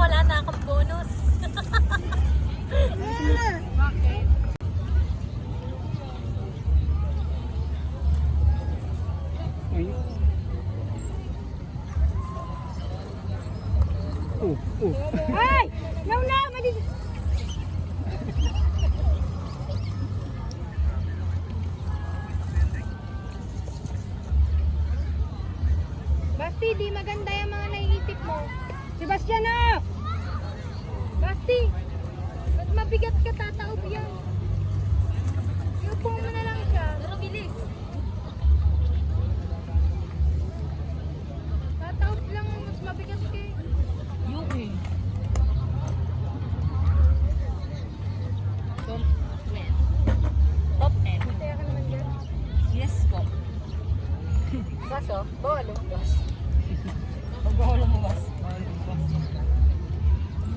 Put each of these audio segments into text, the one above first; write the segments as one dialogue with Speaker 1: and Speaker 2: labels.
Speaker 1: wala na akong bonus.
Speaker 2: Bakit?
Speaker 3: Ay.
Speaker 2: Ay! No, no! Mali! Basti, di maganda yung mga naiisip mo. Sebastian na! Basti! Mas mabigat ka, tataob yan. Iupo mo na lang siya.
Speaker 1: Pero bilis.
Speaker 2: Tataob lang, mas mabigat ka.
Speaker 1: Yuki. Top 10. Top 10.
Speaker 2: Masaya ka naman dyan.
Speaker 1: Yes po.
Speaker 2: Kaso, bawal lumabas.
Speaker 1: Pag ako lumabas.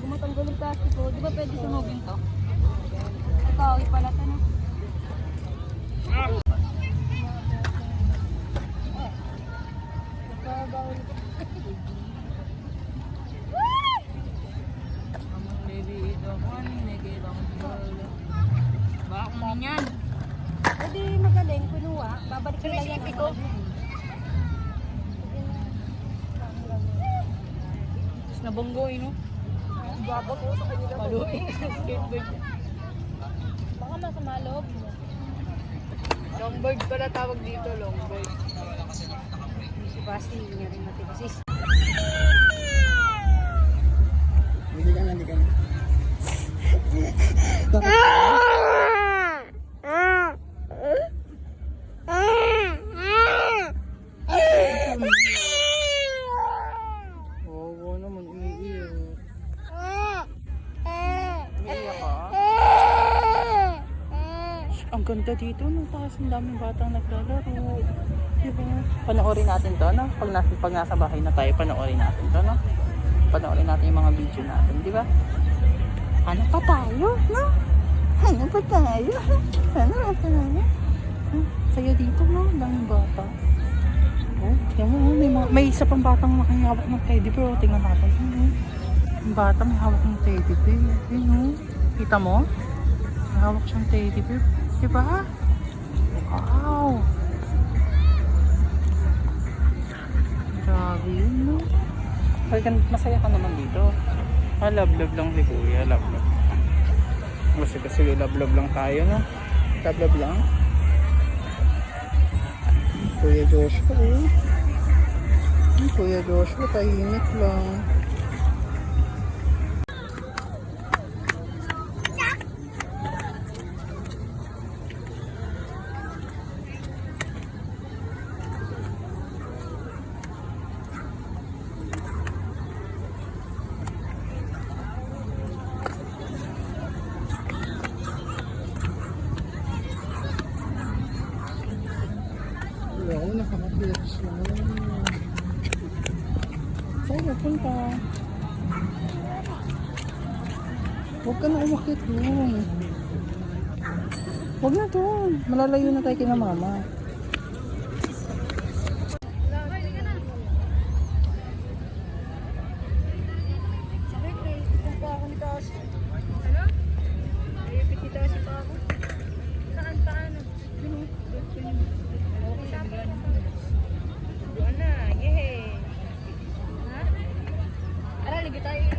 Speaker 2: Gumatanggal yung plastic ko, di ba pwede
Speaker 1: Sunugin to.
Speaker 2: Ikaw, ipalat na.
Speaker 1: Baka kung yan.
Speaker 2: Pwede magaling, kunuha. Babalik ko lang yan.
Speaker 1: Iko. Tapos nabanggoy, no?
Speaker 2: Babak ko sa kanila.
Speaker 1: Paluin. Skateboard.
Speaker 2: Baka masama loob mo.
Speaker 1: Longboard pala tawag dito, longboard.
Speaker 2: Si Basti, hindi rin matigasis.
Speaker 3: Hindi ka na. Oo naman, umiiyak. Umiiyak ka? Ang ganda dito, no? Tapos ang daming batang naglalaro. Diba? Panoorin natin to, no? Pag nasa bahay na tayo, panoorin natin to, no? Panoorin natin yung mga video natin, di ba? Ano pa tayo, no? Ano pa tayo? Ano pa tayo? Sa'yo dito, no? Ang daming bata. Oh, yan mo, may isa pang batang makahawak ng teddy bear. Oh, tingnan natin. Yung bata may hawak ng teddy bear. Yun, oh. Kita mo? May hawak siyang teddy bear. Diba? Wow! Grabe yun, no? Masaya ka naman dito. Love-love lang si Kuya. Love-love. Kasi love-love lang tayo, no? Love-love lang. Kuya Joshua, eh. Kuya Joshua, tahimik lang. Wow, nakaka-relax naman. Saan napunta? Huwag ka na umakit doon. Huwag na doon. Malalayo na tayo kina mama.
Speaker 2: Sakit eh. Kung pa ako ni Kasi. Ano? Ayupit ni Kasi pa ako. Saan? Paano? Okay, sabi ko. Buwan na. Yehey! Ha? Ara, ligo tayo.